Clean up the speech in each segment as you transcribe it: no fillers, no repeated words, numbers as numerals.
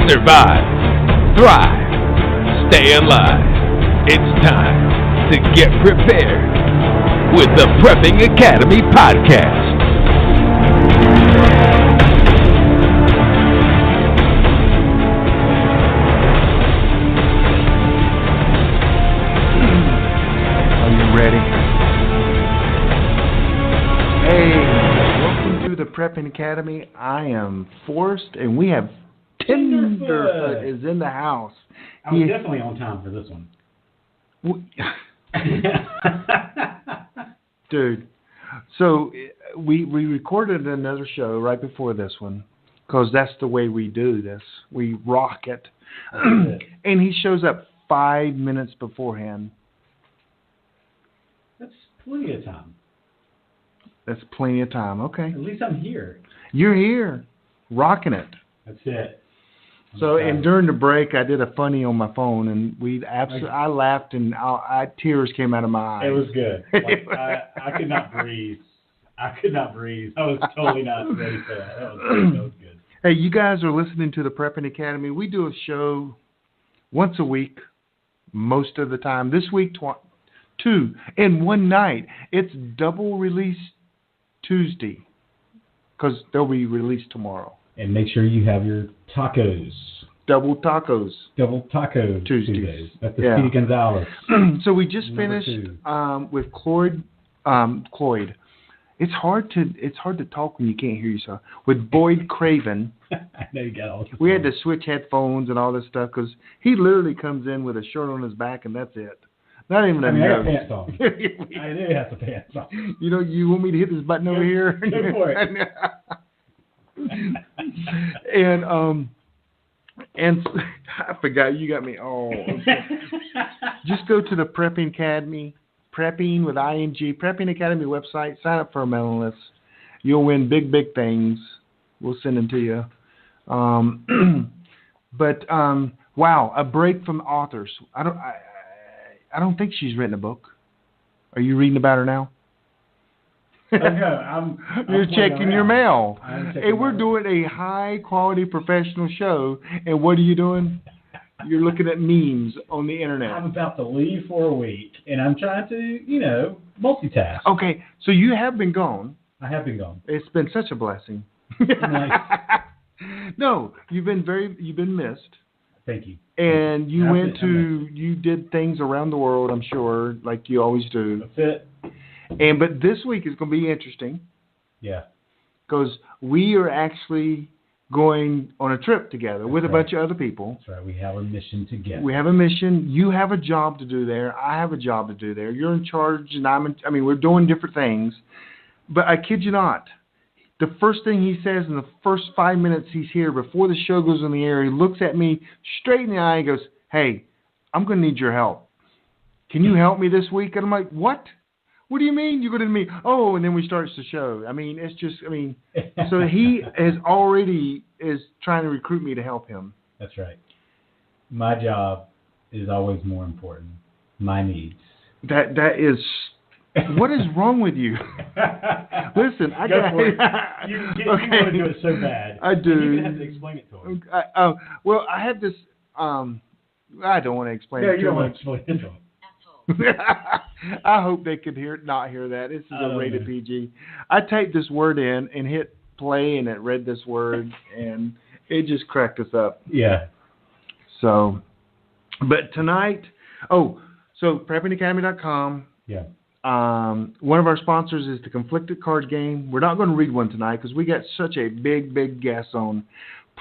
survive, thrive, stay alive. It's time to get prepared with the Prepping Academy podcast. Are you ready? Hey, welcome to the Prepping Academy. I am Forrest, and we have Tenderfoot is in the house. I was definitely on time for this one. Dude, so we recorded another show right before this one because that's the way we do this. We rock it. And he shows up 5 minutes beforehand. That's plenty of time. That's plenty of time. Okay. At least I'm here. You're here, rocking it. That's it. So, and during the break, I did a funny on my phone, and I laughed, and tears came out of my eyes. It was good. Like, I could not breathe. I was totally not ready for that. That was good. Hey, you guys are listening to the Prepping Academy. We do a show once a week, most of the time. This week, 2 in one night. It's double release Tuesday because they'll be released tomorrow. And make sure you have your tacos. Double taco Tuesdays. That's the Speedy Gonzalez. So we just finished with Cloyd. It's hard to talk when you can't hear yourself. With Boyd Craven. I know you got all we had to switch headphones and all this stuff because he literally comes in with a shirt on his back and that's it. Not even a nose. I got pants on. I do have the pants on. You know, you want me to hit this button over here? Go for it. And I forgot, you got me all. Just go to the Prepping Academy, Prepping with ING, Prepping Academy website, sign up for a mailing list. You'll win big things. We'll send them to you. Wow, a break from authors. I don't think she's written a book. Are you reading about her now? You're checking your mail. Hey, we're doing a high-quality professional show, and what are you doing? You're looking at memes on the internet. I'm about to leave for a week, and I'm trying to, multitask. Okay, so you have been gone. I have been gone. It's been such a blessing. Nice. No, you've been missed. Thank you. And you did things around the world, I'm sure, like you always do. That's it. But this week is going to be interesting. Yeah. Because we are actually going on a trip together with a bunch of other people. That's right. We have a mission together. We have a mission. You have a job to do there. I have a job to do there. You're in charge, and we're doing different things. But I kid you not. The first thing he says in the first 5 minutes he's here, before the show goes on the air, he looks at me straight in the eye and goes, "Hey, I'm going to need your help. Can you help me this week?" And I'm like, "What? What do you mean you're going to need me?" Oh, and then we start the show. So he is trying to recruit me to help him. That's right. My job is always more important. My needs. That is. What is wrong with you? Listen, I got it. You want to do it so bad. I do. You're going to have to explain it to him. Well, I have this. I don't want to explain it to him. You don't want to explain it to him. I hope they could not hear that. This is a rated PG. I typed this word in and hit play, and it read this word, and it just cracked us up. Yeah. So, but tonight, so preppingacademy.com. Yeah. One of our sponsors is the Conflicted Card Game. We're not going to read one tonight because we got such a big guest on.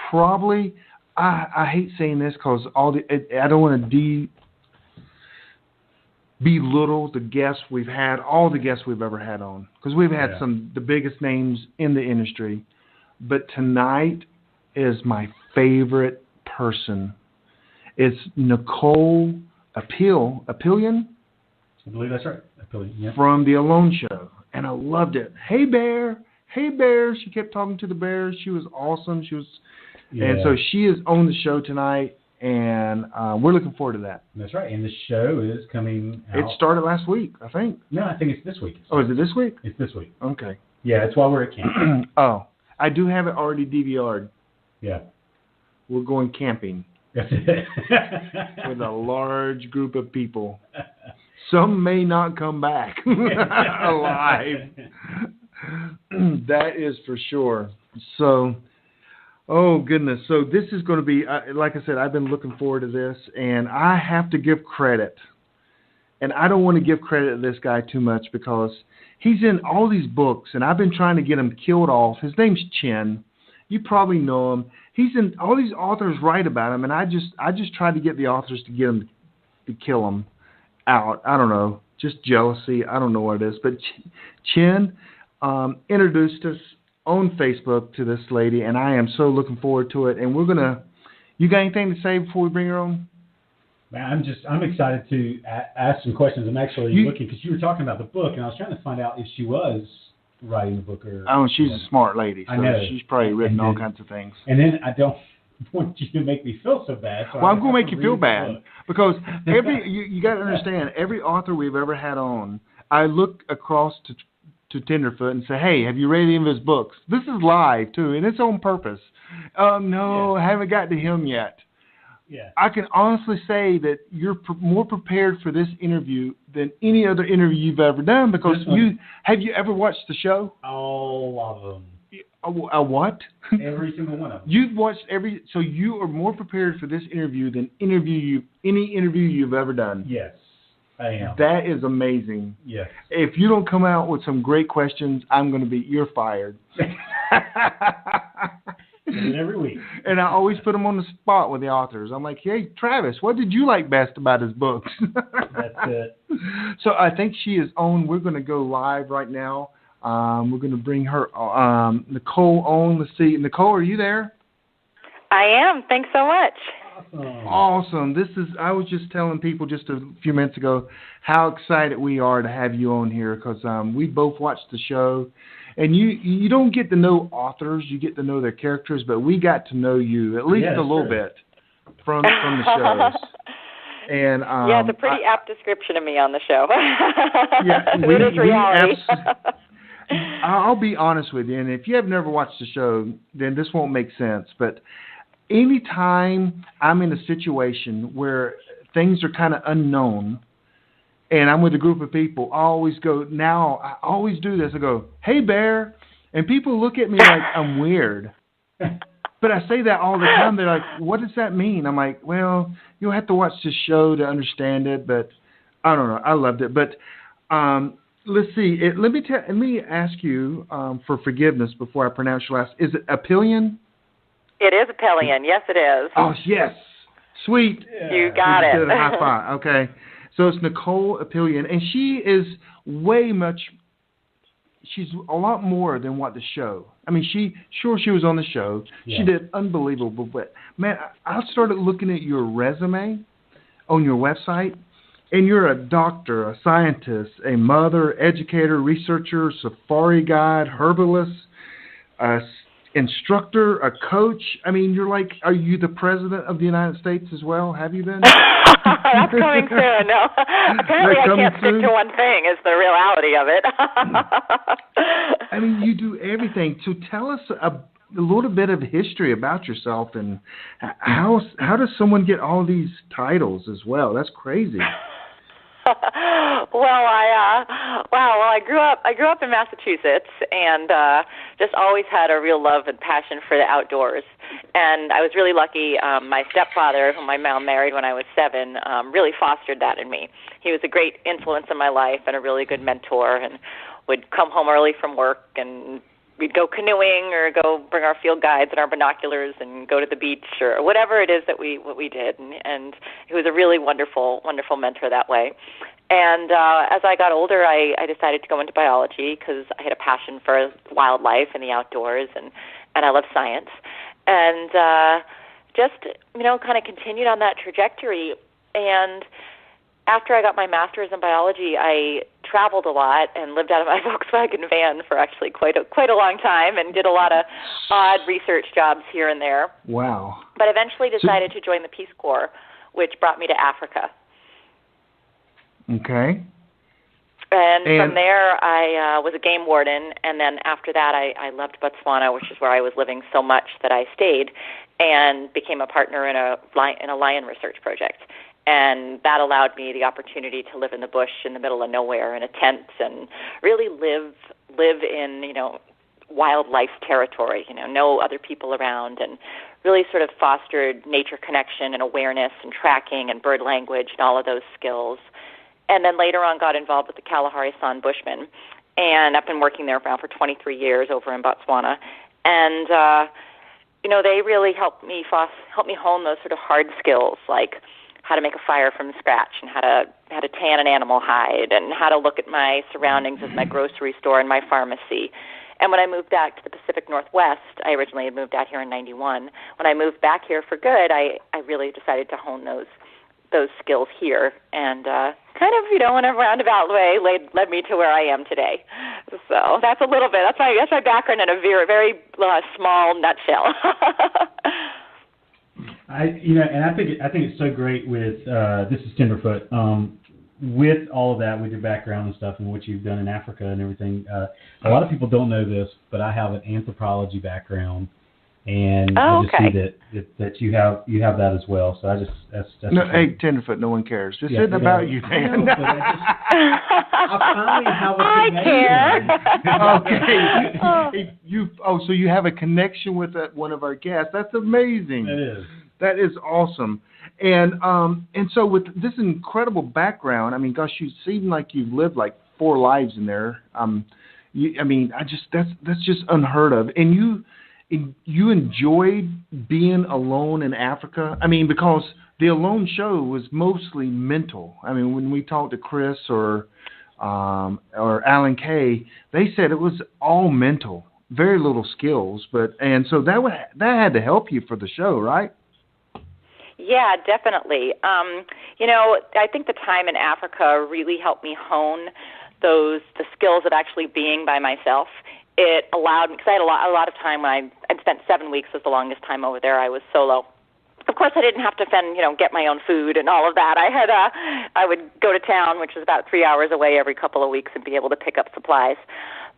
Probably, I hate saying this because I don't want to belittle the guests we've had, all the guests we've ever had on, because we've had the biggest names in the industry. But tonight is my favorite person. It's Nicole Apelian. I believe that's right. Apelian, yeah. From The Alone Show. And I loved it. Hey, Bear. Hey, Bear. She kept talking to the bears. She was awesome. And so she is on the show tonight. And we're looking forward to that. That's right. And the show is coming out. It started last week, I think. No, I think it's this week. Oh, is it this week? It's this week. Okay. Yeah, that's why we're at camp. Oh, I do have it already DVR'd. Yeah. we're going camping with a large group of people. Some may not come back alive. That is for sure. So, oh goodness. So this is going to be, like I said, I've been looking forward to this, and I have to give credit. And I don't want to give credit to this guy too much because he's in all these books, and I've been trying to get him killed off. His name's Chin. You probably know him. He's in all these authors write about him, and I just tried to get the authors to get him to kill him out. I don't know, just jealousy. I don't know what it is. But Chin introduced us on Facebook to this lady, and I am so looking forward to it. And you got anything to say before we bring her on? Man, I'm excited to ask some questions. I'm actually looking because you were talking about the book, and I was trying to find out if she was writing the book or. Oh, she's a smart lady. So I know. She's probably written all kinds of things. And then I don't want you to make me feel so bad. So I'm going to make you feel bad because you got to understand, every author we've ever had on, I look across to Tenderfoot and say, hey, have you read any of his books? This is live too, and it's on purpose. No, I haven't got to him yet. Yeah. I can honestly say that you're more prepared for this interview than any other interview you've ever done because have you ever watched the show? All of them. A what? Every single one of them. You've watched so you are more prepared for this interview than any interview you've ever done. Yes, I am. That is amazing. Yes. If you don't come out with some great questions, you're fired. And every week. And I always put them on the spot with the authors. I'm like, hey, Travis, what did you like best about his books? That's it. So I think she is on. We're going to go live right now. We're going to bring her, Nicole, on. Let's see. Nicole, are you there? I am. Thanks so much. Awesome. I was just telling people just a few minutes ago how excited we are to have you on here because we both watched the show. And you don't get to know authors, you get to know their characters, but we got to know you at least a little bit from the shows. And it's a pretty apt description of me on the show. Yeah, it is reality. I'll be honest with you, and if you have never watched the show, then this won't make sense. But anytime I'm in a situation where things are kind of unknown, and I'm with a group of people, I always do this. I go, hey, Bear. And people look at me like I'm weird. But I say that all the time. They're like, what does that mean? I'm like, well, you'll have to watch this show to understand it. But I don't know. I loved it. But let's see. Let me ask you for forgiveness before I pronounce your last. Is it Apelian? It is Apelian. Yes, it is. Oh, yes. Sweet. You got it. High five. Okay. So it's Nicole Apelian, and she's a lot more than what the show. I mean, she was on the show. Yeah. She did unbelievable. But, man, I started looking at your resume on your website, and you're a doctor, a scientist, a mother, educator, researcher, safari guide, herbalist, instructor, a coach. I mean, are you the president of the United States as well? Have you been? That's coming soon. No. Apparently I can't stick to one thing is the reality of it. I mean, you do everything. So tell us a little bit of history about yourself and how does someone get all these titles as well? That's crazy. I grew up in Massachusetts and just always had a real love and passion for the outdoors. And I was really lucky. My stepfather, whom my mom married when I was 7, really fostered that in me. He was a great influence in my life and a really good mentor, and would come home early from work, and we'd go canoeing or go bring our field guides and our binoculars and go to the beach or whatever it is that we did. And he was a really wonderful, wonderful mentor that way. And as I got older, I decided to go into biology because I had a passion for wildlife and the outdoors, and I love science. And just, kind of continued on that trajectory. And after I got my master's in biology, I traveled a lot and lived out of my Volkswagen van for actually quite a long time and did a lot of odd research jobs here and there. Wow. But eventually decided to join the Peace Corps, which brought me to Africa. Okay. And from there, I was a game warden, and then after that, I loved Botswana, which is where I was living so much that I stayed. and became a partner in a lion research project. And that allowed me the opportunity to live in the bush in the middle of nowhere in a tent and really live in, wildlife territory, no other people around, and really sort of fostered nature connection and awareness and tracking and bird language and all of those skills. And then later on got involved with the Kalahari San Bushmen, and I've been working there now for 23 years over in Botswana. And, they really helped me hone those sort of hard skills, like how to make a fire from scratch and how to tan an animal hide and how to look at my surroundings as my grocery store and my pharmacy. And when I moved back to the Pacific Northwest, I originally had moved out here in 91. When I moved back here for good, I really decided to hone those skills here, and kind of, in a roundabout way, led me to where I am today. So that's a little bit. That's my background in a very, very small nutshell. I think it's so great with this is Tenderfoot. With all of that, with your background and stuff, and what you've done in Africa and everything, a lot of people don't know this, but I have an anthropology background, and I just see that you have that as well. So that's no. Hey, Tenderfoot, no one cares. This isn't about you, Dan. I finally have a connection. I care. Okay. So you have a connection with one of our guests. That's amazing. It is. That is awesome. And so with this incredible background, I mean, gosh, you seem like you've lived like 4 lives in there. That's just unheard of. And you enjoyed being alone in Africa? I mean, because the Alone show was mostly mental. I mean, when we talked to Chris or Alan Kay, they said it was all mental, very little skills. And so that had to help you for the show, right? Yeah, definitely. I think the time in Africa really helped me hone the skills of actually being by myself. It allowed me, because I had a lot of time when I'd spent 7 weeks was the longest time over there. I was solo. Of course, I didn't have to get my own food and all of that. I would go to town, which was about 3 hours away every couple of weeks, and be able to pick up supplies.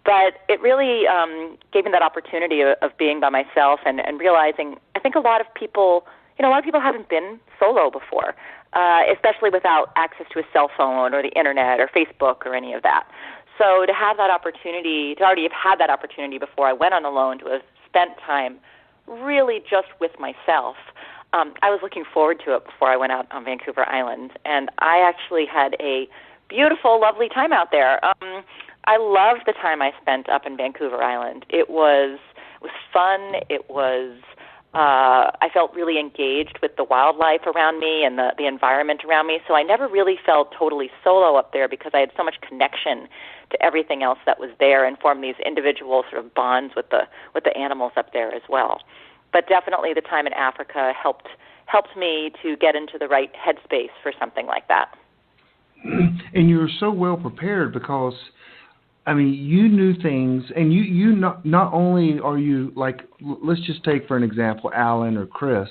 But it really gave me that opportunity of being by myself and realizing, I think a lot of people haven't been solo before, especially without access to a cell phone or the internet or Facebook or any of that. So to have that opportunity, to already have had that opportunity before I went on Alone, to have spent time really just with myself, I was looking forward to it before I went out on Vancouver Island. And I actually had a beautiful, lovely time out there. I loved the time I spent up in Vancouver Island. It was fun. It was... I felt really engaged with the wildlife around me and the environment around me, so I never really felt totally solo up there because I had so much connection to everything else that was there and formed these individual sort of bonds with the animals up there as well. But definitely the time in Africa helped me to get into the right headspace for something like that. And you were so well prepared because, I mean, you knew things, and you not only are you, like, let's just take for an example Alan or Chris,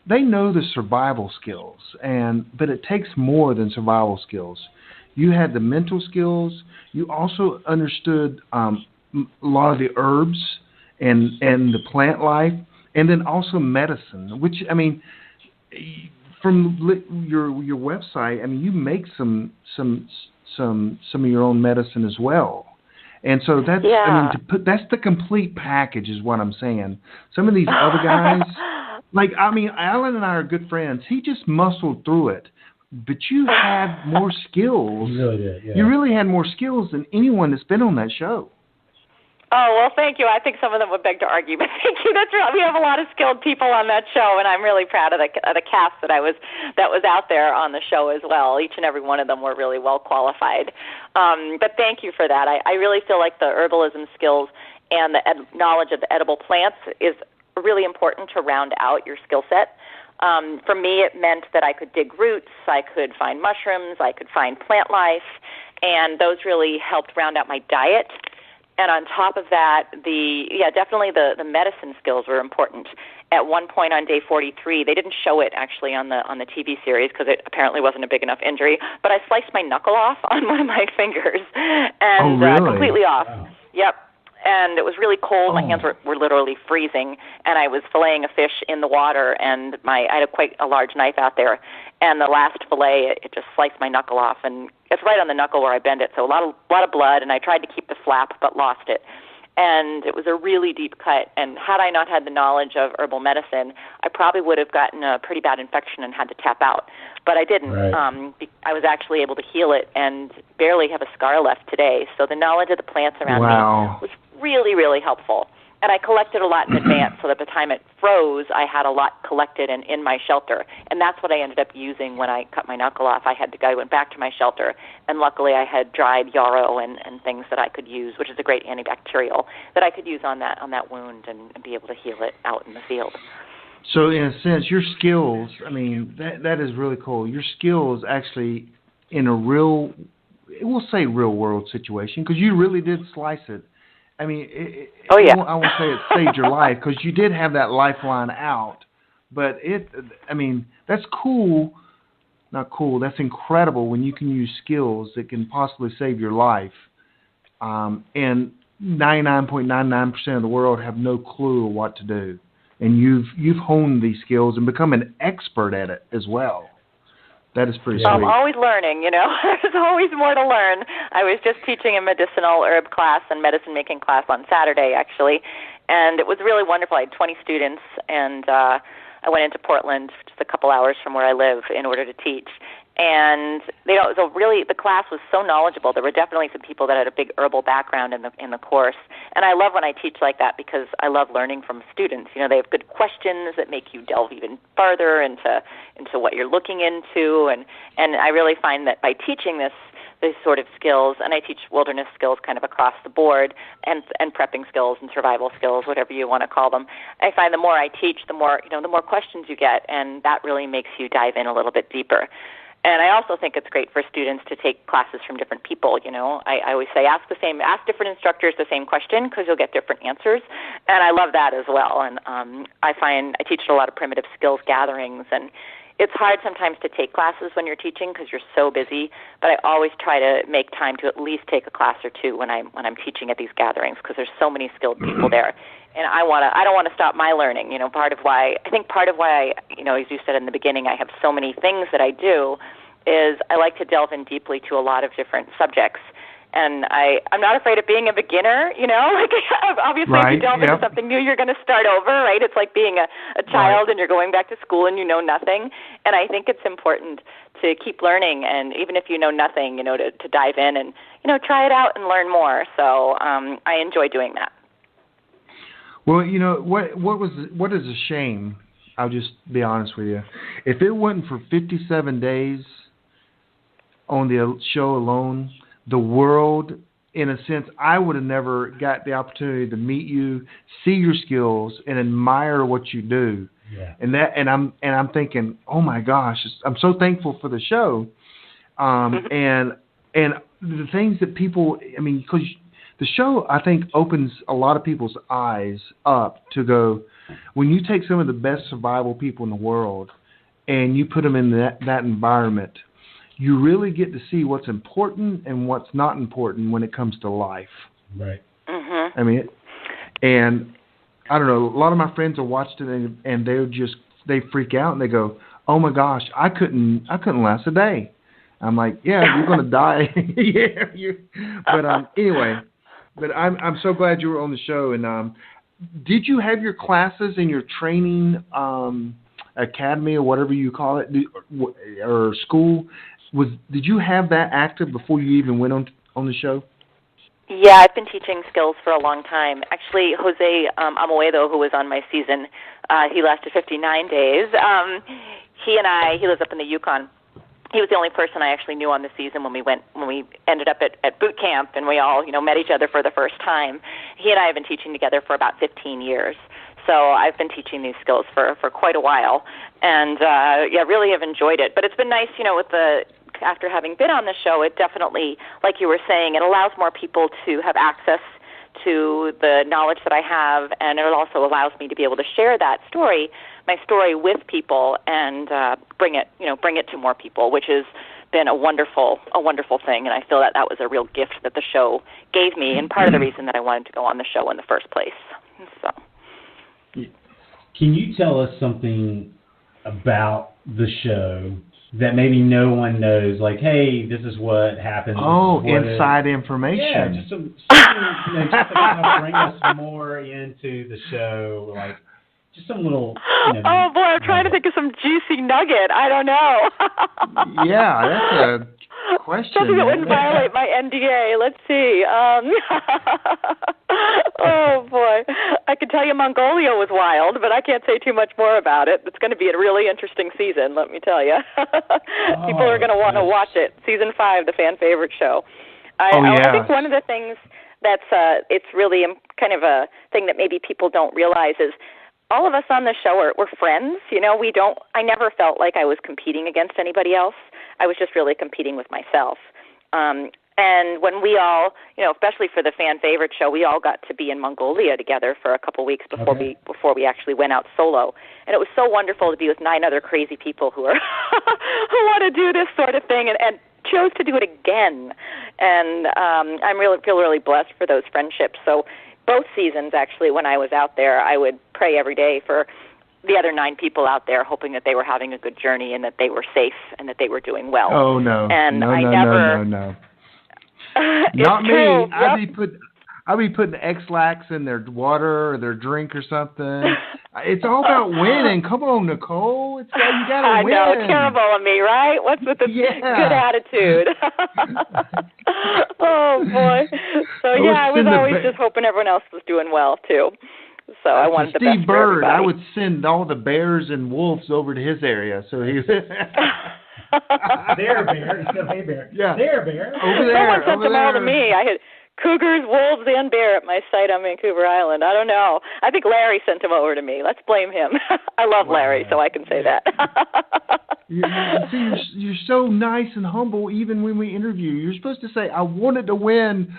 they know the survival skills, but it takes more than survival skills. You had the mental skills. You also understood a lot of the herbs and the plant life, and then also medicine, which, I mean, from your website, I mean, you make some of your own medicine as well. And so that's, I mean, that's the complete package is what I'm saying. Some of these other guys, like, I mean, Alan and I are good friends. He just muscled through it. But you had more skills. You really did, yeah. You really had more skills than anyone that's been on that show. Oh, well, thank you. I think some of them would beg to argue, but thank you. That's right. We have a lot of skilled people on that show, and I'm really proud of the cast that was out there on the show as well. Each and every one of them were really well qualified. But thank you for that. I really feel like the herbalism skills and the knowledge of the edible plants is really important to round out your skill set. For me, it meant that I could dig roots, I could find mushrooms, I could find plant life, and those really helped round out my diet. And on top of that, definitely the medicine skills were important. At one point on day 43, they didn't show it actually on the TV series because it apparently wasn't a big enough injury, but I sliced my knuckle off on one of my fingers and really? Completely off. Wow. Yep. and it was really cold. My hands were literally freezing, and I was filleting a fish in the water, and I had quite a large knife out there, and the last fillet, it just sliced my knuckle off, and it's right on the knuckle where I bend it, so a lot of blood, and I tried to keep the flap but lost it. And it was a really deep cut, and had I not had the knowledge of herbal medicine, I probably would have gotten a pretty bad infection and had to tap out. But I didn't. Right. I was actually able to heal it and barely have a scar left today. So the knowledge of the plants around me was really, really helpful. And I collected a lot in advance, so that by the time it froze, I had a lot collected and in my shelter. And that's what I ended up using when I cut my knuckle off. I went back to my shelter, and luckily I had dried yarrow and things that I could use, which is a great antibacterial, that I could use on that wound and be able to heal it out in the field. So in a sense, your skills, I mean, that is really cool. Your skills actually in a real world situation, because you really did slice it. I mean, I won't say it saved your life, because you did have that lifeline out. But that's cool. Not cool. That's incredible when you can use skills that can possibly save your life. And 99.99% of the world have no clue what to do. And you've honed these skills and become an expert at it as well. That is pretty sweet. I'm always learning, There's always more to learn. I was just teaching a medicinal herb class and medicine-making class on Saturday, actually, and it was really wonderful. I had 20 students, and I went into Portland, just a couple hours from where I live, in order to teach. And the class was so knowledgeable. There were definitely some people that had a big herbal background in the course. And I love when I teach like that, because I love learning from students. They have good questions that make you delve even farther into what you're looking into. And I really find that by teaching these sort of skills, and I teach wilderness skills kind of across the board, and prepping skills and survival skills, whatever you want to call them. I find the more I teach, the more questions you get, and that really makes you dive in a little bit deeper. And I also think it's great for students to take classes from different people. I always say ask different instructors the same question, because you'll get different answers. And I love that as well. And I find I teach at a lot of primitive skills gatherings, and it's hard sometimes to take classes when you're teaching because you're so busy. But I always try to make time to at least take a class or two when I'm teaching at these gatherings, because there's so many skilled people there. And I don't want to stop my learning. Part of why as you said in the beginning, I have so many things that I do, is I like to delve in deeply to a lot of different subjects. And I'm not afraid of being a beginner, obviously if you delve into something new, you're going to start over, right? It's like being a child and you're going back to school and you know nothing. And I think it's important to keep learning, and even if you know nothing, to dive in and, try it out and learn more. So I enjoy doing that. Well, what is a shame, I'll just be honest with you. If it wasn't for 57 days on the show alone, the world, in a sense, I would have never got the opportunity to meet you, see your skills, and admire what you do. Yeah. And I'm thinking, oh my gosh, I'm so thankful for the show, and the things that people, because the show, I think, opens a lot of people's eyes up to go, when you take some of the best survival people in the world and you put them in that environment, you really get to see what's important and what's not important when it comes to life. Right. Mm-hmm. And I don't know, a lot of my friends have watched it and they freak out and they go, oh my gosh, I couldn't last a day. I'm like, yeah, you're going to die. Anyway, but I'm so glad you were on the show. And did you have your classes in your training academy or whatever you call it, or school? Did you have that active before you even went on the show? Yeah, I've been teaching skills for a long time. Actually, Jose Amoedo, who was on my season, he lasted 59 days. He lives up in the Yukon. He was the only person I actually knew on the season when we ended up at boot camp and we all, met each other for the first time. He and I have been teaching together for about 15 years. So I've been teaching these skills for quite a while, and really have enjoyed it. But it's been nice, after having been on the show, it definitely, like you were saying, it allows more people to have access to the knowledge that I have, and it also allows me to be able to share my story with people, and bring it to more people, which is been a wonderful thing, and I feel that was a real gift that the show gave me, and part of the reason that I wanted to go on the show in the first place. So, can you tell us something about the show that maybe no one knows? Like, hey, this is what happens. Oh, inside information. Yeah, just something, just to kind of bring us more into the show, like. Just some little. Oh boy, I'm trying to think of some juicy nugget. I don't know. Yeah, that's a question. Something that wouldn't violate my NDA. Let's see. Oh boy, I could tell you Mongolia was wild, but I can't say too much more about it. It's going to be a really interesting season, let me tell you. People are going to want to watch it. Season 5, the fan favorite show. I think one of the things that's it's really kind of a thing that maybe people don't realize is. All of us on the show we're friends. I never felt like I was competing against anybody else. I was just really competing with myself. And when we all, especially for the fan favorite show, we all got to be in Mongolia together for a couple weeks before we actually went out solo. And it was so wonderful to be with 9 other crazy people who who want to do this sort of thing and chose to do it again. And I feel really blessed for those friendships. So both seasons, actually, when I was out there, I would pray every day for the other 9 people out there, hoping that they were having a good journey and that they were safe and that they were doing well. Oh, no. And no. Not true. me. I'd be putting X-Lax in their water or their drink or something. It's all about winning. Come on, Nicole. You got to win. I know. Terrible of me, right? What's with the good attitude? Oh, boy. So, I was always just hoping everyone else was doing well, too. So I wanted the best Steve for Bird, everybody. I would send all the bears and wolves over to his area. So he There, bear. Hey, bear. Yeah. There, bear. Over there. Someone sent them all to me. I had cougars, wolves, and bear at my site on Vancouver Island. I don't know. I think Larry sent them over to me. Let's blame him. I love Larry, so I can say that. You're so nice and humble even when we interview. You're supposed to say, I wanted to win,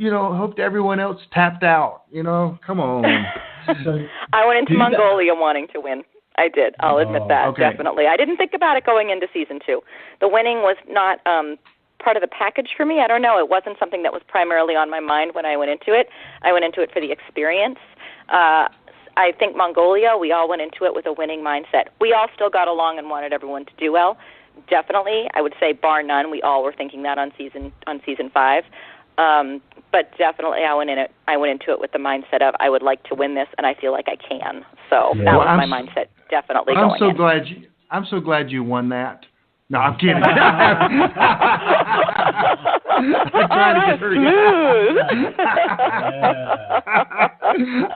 hoped everyone else tapped out. Come on. I went into Mongolia wanting to win. I did. I'll admit that, definitely. I didn't think about it going into season 2. The winning was not part of the package for me. I don't know. It wasn't something that was primarily on my mind when I went into it. I went into it for the experience. I think Mongolia, we all went into it with a winning mindset. We all still got along and wanted everyone to do well. Definitely, I would say bar none, we all were thinking that on season 5. But definitely, I went into it with the mindset of I would like to win this, and I feel like I can. So that was my mindset. Definitely going in. I'm so glad you won that. No, I'm kidding. I'm trying to get her. Smooth.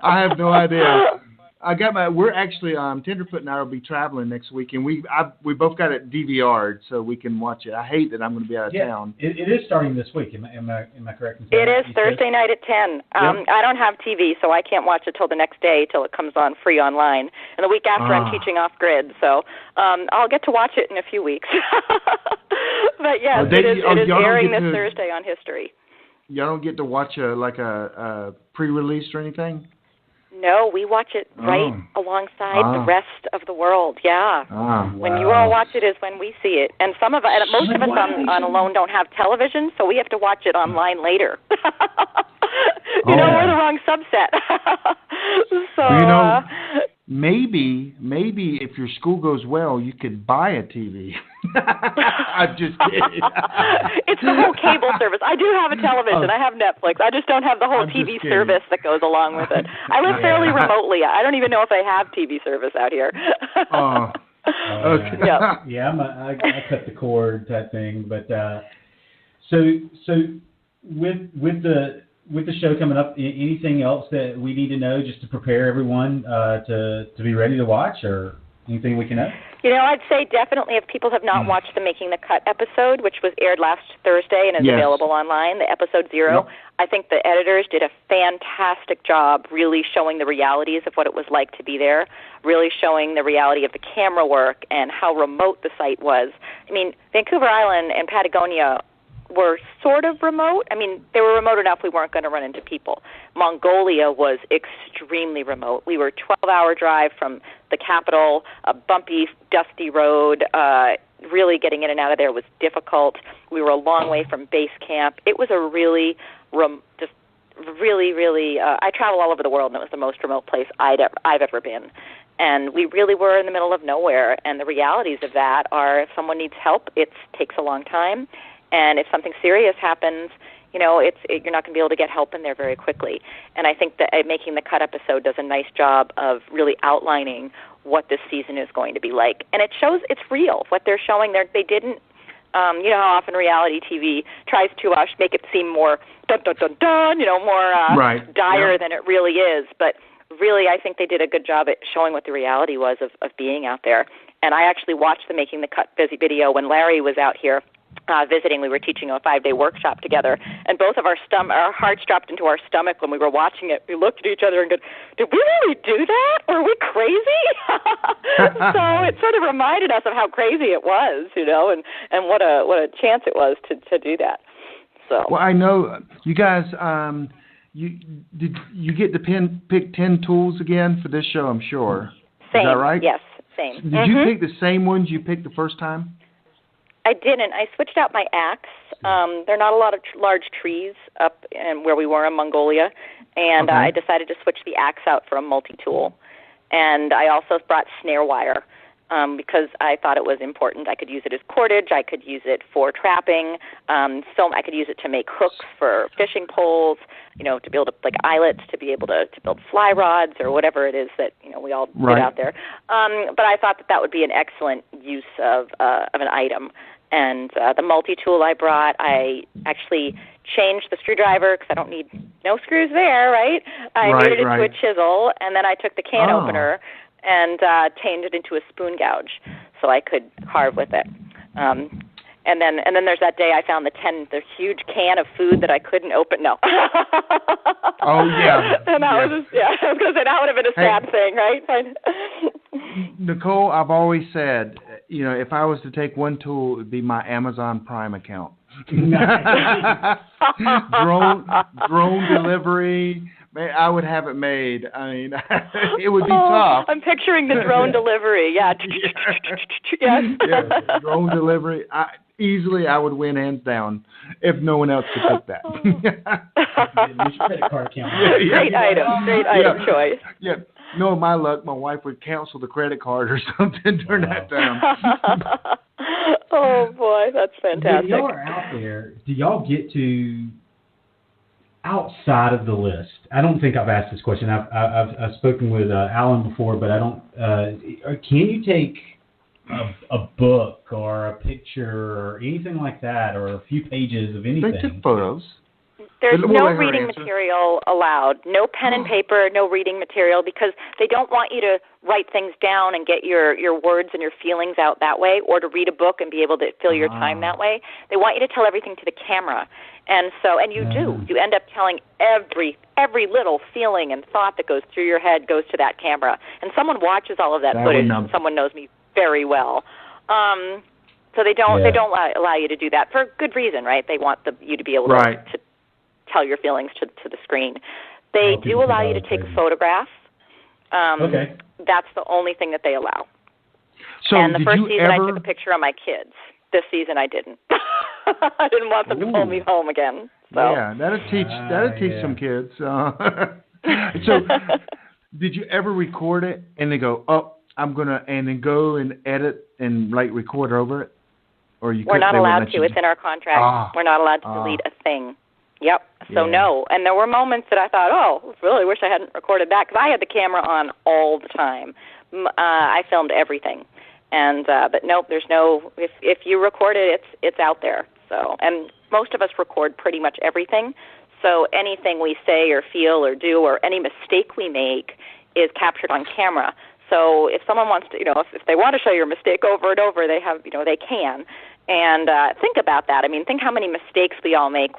I have no idea. We're actually, Tenderfoot and I will be traveling next week, and we both got it DVR'd so we can watch it. I hate that I'm going to be out of town. It is starting this week. Am I correct? It is Thursday night at 10. I don't have TV, so I can't watch it till the next day, till it comes on free online. And the week after, I'm teaching off grid, so I'll get to watch it in a few weeks. But yes, it is airing this Thursday on History. Y'all don't get to watch a pre-release or anything? No, we watch it right alongside the rest of the world. Yeah. When you all watch it is when we see it. And most of us on Alone don't have television, so we have to watch it online later. We're the wrong subset. So maybe if your school goes well, you could buy a TV. I'm just kidding. It's the whole cable service. I do have a television. I have Netflix. I just don't have the whole TV service that goes along with it. I live fairly remotely. I don't even know if they have TV service out here. Okay. Yeah, I cut the cord type thing. But so with the show coming up, anything else that we need to know just to prepare everyone to be ready to watch, or anything we can know? I'd say definitely if people have not watched the Making the Cut episode, which was aired last Thursday and is available online, the episode 0, I think the editors did a fantastic job really showing the realities of what it was like to be there, really showing the reality of the camera work and how remote the site was. I mean, Vancouver Island and Patagonia were sort of remote. I mean, they were remote enough we weren't going to run into people. Mongolia was extremely remote. We were a 12-hour drive from the capital, a bumpy, dusty road. really getting in and out of there was difficult. We were a long way from base camp. It was a really, I travel all over the world, and it was the most remote place I've ever been. And we really were in the middle of nowhere, and the realities of that are if someone needs help, it takes a long time, and if something serious happens, you're not going to be able to get help in there very quickly. And I think that Making the Cut episode does a nice job of really outlining what this season is going to be like. And it shows it's real. What they're showing there, they didn't, you know how often reality TV tries to make it seem more dun, dun, dun, dun, more dire than it really is. But really, I think they did a good job at showing what the reality was of being out there. And I actually watched the Making the Cut video when Larry was out here visiting. We were teaching a 5-day workshop together, and both of our hearts dropped into our stomach when we were watching it. We looked at each other and go, did we really do that? Were we crazy? So it sort of reminded us of how crazy it was, and what a chance it was to do that. So. Well, I know you guys, did you get to pick 10 tools again for this show, I'm sure. Same. Is that right? Yes, same. Did you pick the same ones you picked the first time? I didn't. I switched out my axe. There are not a lot of large trees up where we were in Mongolia, and I decided to switch the axe out for a multi-tool. And I also brought snare wire because I thought it was important. I could use it as cordage. I could use it for trapping. I could use it to make hooks for fishing poles, to be able to, like eyelets, to be able to build fly rods or whatever it is that, we all did out there. But I thought that would be an excellent use of an item. And the multi-tool I brought, I actually changed the screwdriver because I don't need no screws there, right? I made it into a chisel, and then I took the can opener and changed it into a spoon gouge so I could carve with it. And then there's that day I found the huge can of food that I couldn't open. No. Oh, yeah. And I was going to say that would have been a sad thing, right? Nicole, I've always said, if I was to take one tool, it would be my Amazon Prime account. drone delivery. Man, I would have it made. I mean, it would be tough. I'm picturing the drone delivery. Yeah. Yes, drone delivery. I would win hands down if no one else could pick that. Credit card account. Great item choice. Yeah. No, my luck, my wife would cancel the credit card or something, turn that down. Oh, boy, that's fantastic. When y'all are out there, do y'all get to, outside of the list, I don't think I've asked this question. I've spoken with Alan before, but I don't, can you take a book or a picture or anything like that, or a few pages of anything? They took photos. There's no reading material allowed, no pen and paper, no reading material, because they don't want you to write things down and get your words and your feelings out that way, or to read a book and be able to fill your time that way. They want you to tell everything to the camera. And you do. You end up telling every little feeling and thought that goes through your head goes to that camera. And someone watches all of that footage, and someone knows me very well. So they don't allow you to do that for good reason, right? They want you to be able to tell your feelings to the screen. They do allow you to take a photograph. That's the only thing that they allow. So and the first season I took a picture of my kids. This season I didn't. I didn't want them to pull me home again. So. Yeah, that'll teach some kids. So did you ever record it and they go, and then go and edit and record over it? Or we're not allowed to. It's in our contract. We're not allowed to delete a thing. Yep. So no. And there were moments that I thought, I really wish I hadn't recorded that, because I had the camera on all the time. I filmed everything. And but nope, there's no. If you record it, it's out there. So, and most of us record pretty much everything. So anything we say or feel or do, or any mistake we make, is captured on camera. So if someone wants to, if they want to show your mistake over and over, they have, they can. And think about that. I mean, think how many mistakes we all make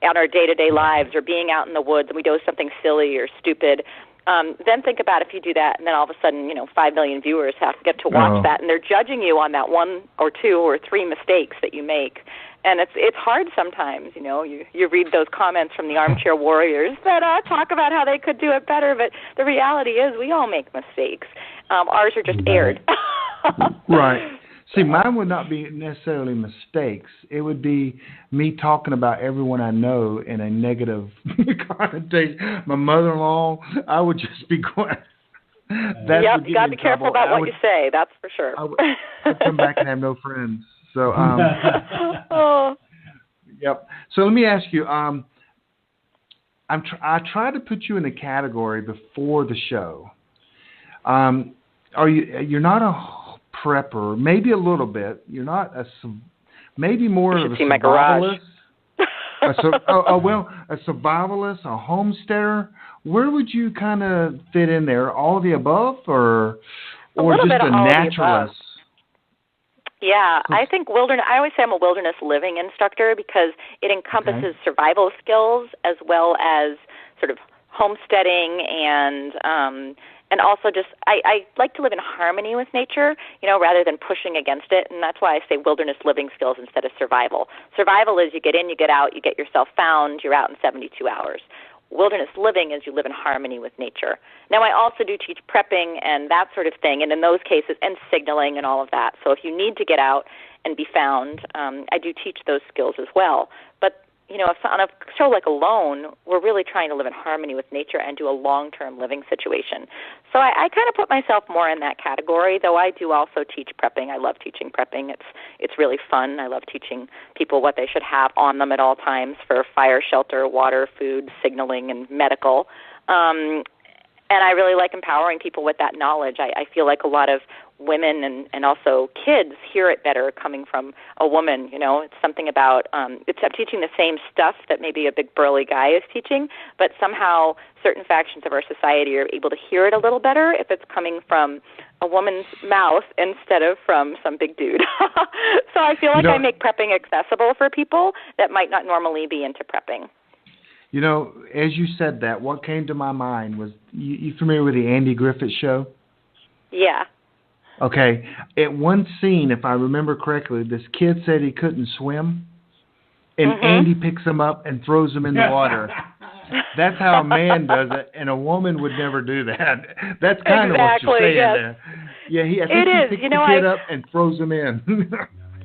on our day-to-day lives, or being out in the woods and we do something silly or stupid. Then think about if you do that, and then all of a sudden, 5 million viewers have to get to watch that, and they're judging you on that 1 or 2 or 3 mistakes that you make. And it's hard sometimes, you read those comments from the armchair warriors that talk about how they could do it better, but the reality is we all make mistakes. Ours are just aired. Right. See, mine would not be necessarily mistakes. It would be me talking about everyone I know in a negative connotation. My mother-in-law, I would just be going. Yep, you got to be careful about what you say. That's for sure. I'd come back and have no friends. So, Yep. So let me ask you. I tried to put you in a category before the show. You're not a prepper, maybe a little bit. You're not maybe more of a survivalist. A survivalist, a homesteader. Where would you kind of fit in there? All of the above, or just a naturalist? Yeah, I think I always say I'm a wilderness living instructor because it encompasses survival skills as well as sort of homesteading and also just I like to live in harmony with nature, rather than pushing against it, and that's why I say wilderness living skills instead of survival. Survival is you get in, you get out, you get yourself found, you're out in 72 hours. Wilderness living is you live in harmony with nature. Now, I also do teach prepping and that sort of thing, and in those cases, and signaling and all of that. So if you need to get out and be found, I do teach those skills as well. But, if on a show like Alone, we're really trying to live in harmony with nature and do a long-term living situation. So I kind of put myself more in that category, though I do also teach prepping. I love teaching prepping. It's really fun. I love teaching people what they should have on them at all times for fire, shelter, water, food, signaling, and medical. And I really like empowering people with that knowledge. I feel like a lot of women and also kids hear it better coming from a woman. It's something about it's teaching the same stuff that maybe a big burly guy is teaching, but somehow certain factions of our society are able to hear it a little better if it's coming from a woman's mouth instead of from some big dude. So I feel like I make prepping accessible for people that might not normally be into prepping. As you said that, what came to my mind was, you familiar with the Andy Griffith Show? Yeah. Okay. At one scene, if I remember correctly, this kid said he couldn't swim, and Andy picks him up and throws him in the water. That's how a man does it, and a woman would never do that. That's kind of what you're saying there. Yeah, I think he picks the kid up and throws him in.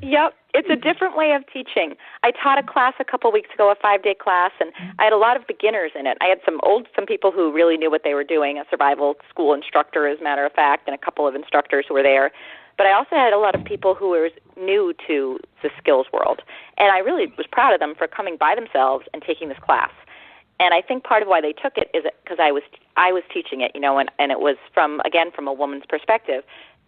Yep. It's a different way of teaching. I taught a class a couple weeks ago, a 5-day class, and I had a lot of beginners in it. I had some people who really knew what they were doing, a survival school instructor, as a matter of fact, and a couple of instructors who were there. But I also had a lot of people who were new to the skills world, and I really was proud of them for coming by themselves and taking this class. And I think part of why they took it is because I was teaching it, and it was from a woman's perspective.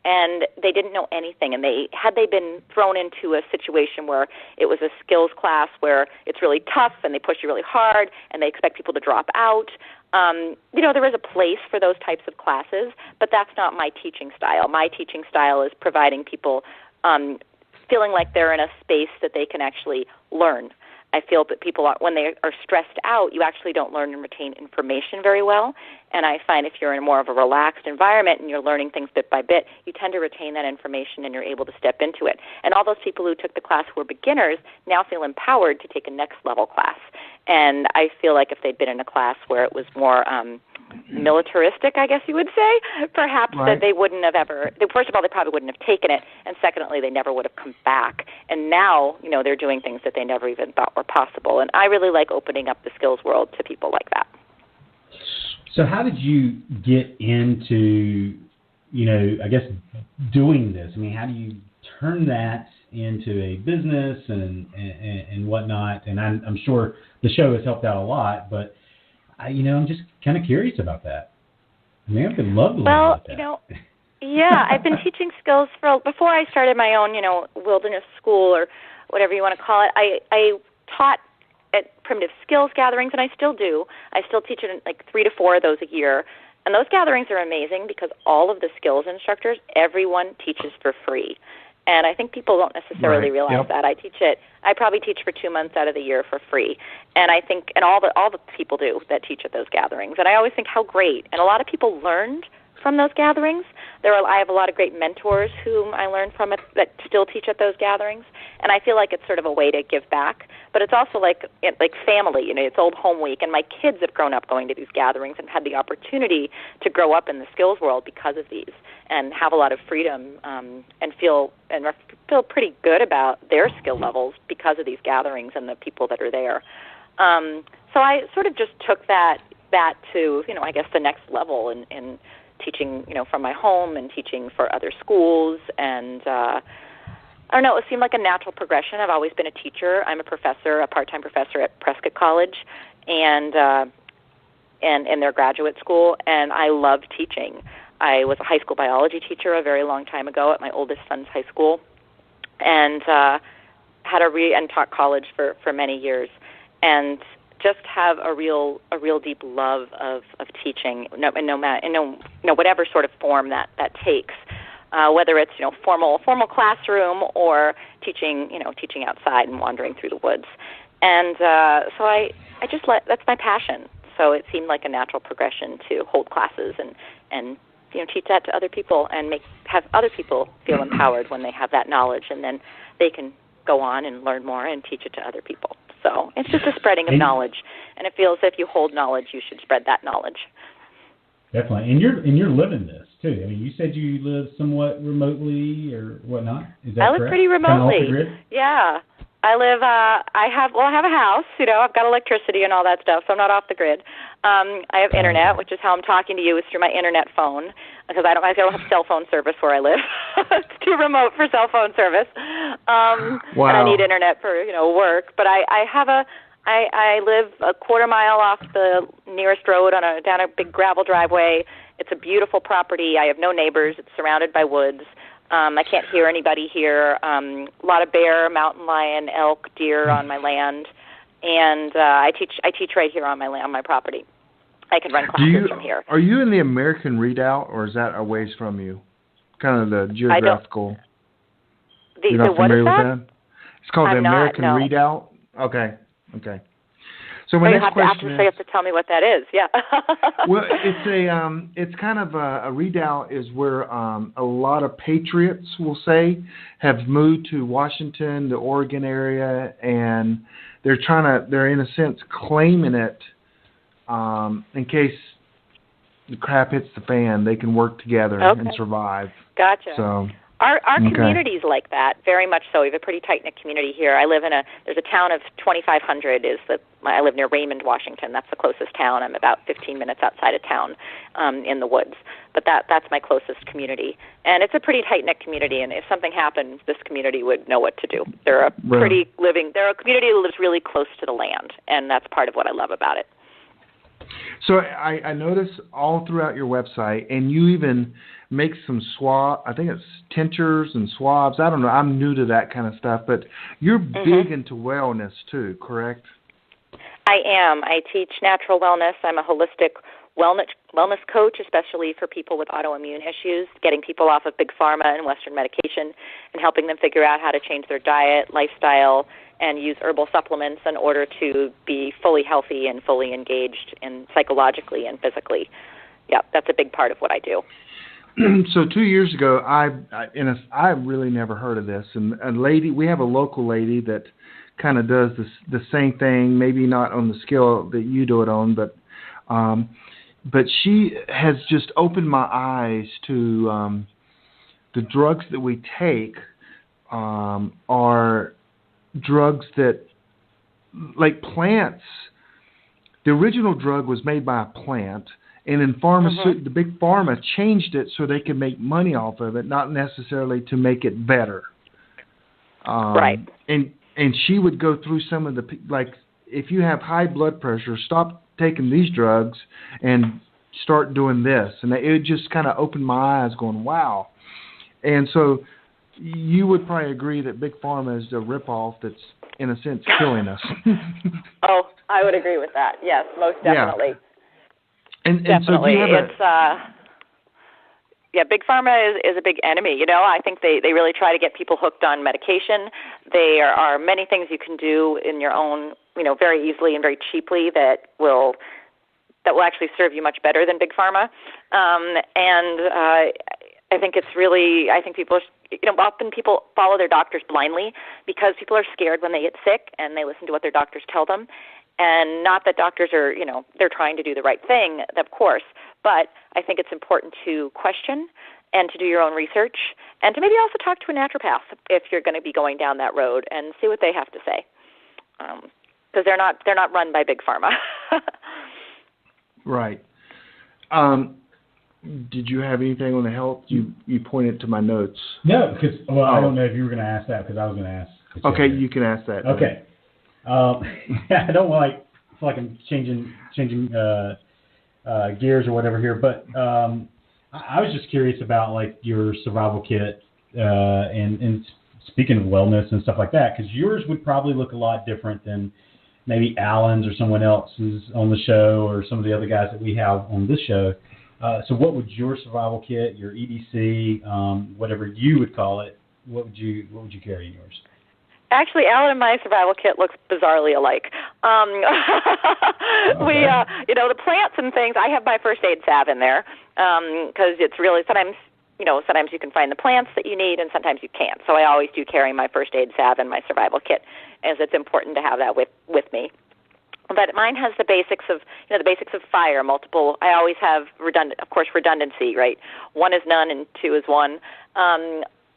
And they didn't know anything, and had they been thrown into a situation where it was a skills class where it's really tough and they push you really hard and they expect people to drop out, there is a place for those types of classes, but that's not my teaching style. My teaching style is providing people feeling like they're in a space that they can actually learn. I feel that people, when they are stressed out, you actually don't learn and retain information very well. And I find if you're in more of a relaxed environment and you're learning things bit by bit, you tend to retain that information and you're able to step into it. And all those people who took the class who were beginners now feel empowered to take a next level class. And I feel like if they'd been in a class where it was more militaristic, I guess you would say, perhaps that they wouldn't have ever, first of all, they probably wouldn't have taken it, and secondly, they never would have come back. And now, they're doing things that they never even thought were possible. And I really like opening up the skills world to people like that. So how did you get into, I guess, doing this? I mean, how do you turn that into a business and whatnot? And I'm sure the show has helped out a lot, but I'm just kind of curious about that. I mean, I would love to learn about that. Yeah, I've been teaching skills before I started my own, wilderness school or whatever you want to call it. I taught at primitive skills gatherings, and I still do. I still teach it like 3 to 4 of those a year. And those gatherings are amazing because all of the skills instructors, everyone teaches for free. And I think people don't necessarily realize that. I probably teach for 2 months out of the year for free. And I think, and all the people do that teach at those gatherings. And I always think how great. And a lot of people learned from those gatherings. I have a lot of great mentors whom I learned from that still teach at those gatherings. And I feel like it's sort of a way to give back. but it's also like family. It's old home week, and my kids have grown up going to these gatherings and had the opportunity to grow up in the skills world because of these, and have a lot of freedom and feel pretty good about their skill levels because of these gatherings and the people that are there. So I sort of just took that to, I guess the next level in teaching, from my home and teaching for other schools. And I don't know, it seemed like a natural progression. I've always been a teacher. I'm a part-time professor at Prescott College and in their graduate school, and I love teaching. I was a high school biology teacher a very long time ago at my oldest son's high school, and and taught college for many years, and just have a real deep love of teaching, whatever sort of form that takes, whether it's formal classroom or teaching outside and wandering through the woods, and so I just that's my passion. So it seemed like a natural progression to hold classes and teach that to other people and have other people feel empowered when they have that knowledge, and then they can go on and learn more and teach it to other people. So it's just a spreading of knowledge, and it feels if you hold knowledge, you should spread that knowledge. Definitely, and you're living this too. I mean, you said you live somewhat remotely or whatnot. Is that correct? I live pretty remotely. Kind of off the grid? Yeah, I live. I have a house. I've got electricity and all that stuff, so I'm not off the grid. I have internet, which is how I'm talking to you, is through my internet phone, because I don't have cell phone service where I live. It's too remote for cell phone service. Wow. And I need internet for work. But I live a quarter mile off the nearest road down a big gravel driveway. It's a beautiful property. I have no neighbors. It's surrounded by woods. I can't hear anybody here. A lot of bear, mountain lion, elk, deer on my land, and I teach right here on my land, on my property. I can run classes from here. Are you in the American Redoubt, or is that a ways from you? Kind of the geographical. You're not familiar with that? It's called the American Redoubt. Okay. So my next question is, you have to tell me what that is. Yeah. Well, it's kind of a redoubt is where a lot of patriots, we'll say, have moved to Washington, the Oregon area, and they're in a sense claiming it in case the crap hits the fan, they can work together and survive. Gotcha. So. Our community's like that, very much so. We have a pretty tight-knit community here. I live there's a town of 2,500. I live near Raymond, Washington. That's the closest town. I'm about 15 minutes outside of town in the woods. But that's my closest community. And it's a pretty tight-knit community, and if something happened, this community would know what to do. They're a community that lives really close to the land, and that's part of what I love about it. So I notice all throughout your website, and you even make some I think it's tinctures and swabs. I don't know. I'm new to that kind of stuff, but you're big into wellness too, correct? I am. I teach natural wellness. I'm a holistic wellness coach, especially for people with autoimmune issues, getting people off of big pharma and Western medication and helping them figure out how to change their diet, lifestyle, and use herbal supplements in order to be fully healthy and fully engaged psychologically and physically. Yeah, that's a big part of what I do. So 2 years ago, I really never heard of this, and we have a local lady that kind of does the same thing, maybe not on the scale that you do it on, but she has just opened my eyes to the drugs that we take are drugs that, like plants, the original drug was made by a plant, and in the big pharma changed it so they could make money off of it, not necessarily to make it better. Right. And she would go through some of if you have high blood pressure, stop taking these drugs and start doing this. And it just kind of opened my eyes going, wow. And so you would probably agree that big pharma is a ripoff that's, in a sense, killing us. Oh, I would agree with that. Yes, most definitely. Yeah. And definitely. Big pharma is a big enemy. I think they really try to get people hooked on medication. There are many things you can do in your own, very easily and very cheaply that will I think it's really, I think people, often people follow their doctors blindly because people are scared when they get sick and they listen to what their doctors tell them. And not that doctors are, they're trying to do the right thing, of course, but I think it's important to question and to do your own research and to maybe also talk to a naturopath if you're going to be going down that road and see what they have to say. Because they're not run by big pharma. Right. Did you have anything on the health? You pointed to my notes. No, because I don't know if you were going to ask that because I was going to ask. Okay, you can ask that. Okay. I don't want it's like I'm changing gears or whatever here, but I was just curious about like your survival kit and speaking of wellness and stuff like that, because yours would probably look a lot different than maybe Alan's or someone else's on the show or some of the other guys that we have on this show. So what would your survival kit, your EDC, whatever you would call it, what would you carry in yours? Actually, Alan and my survival kit looks bizarrely alike. Okay. We, the plants and things, I have my first aid salve in there because it's really sometimes you can find the plants that you need and sometimes you can't. So I always do carry my first aid salve in my survival kit as it's important to have that with me. But mine has the basics of fire, multiple. I always have redundancy, right? 1 is none and 2 is 1.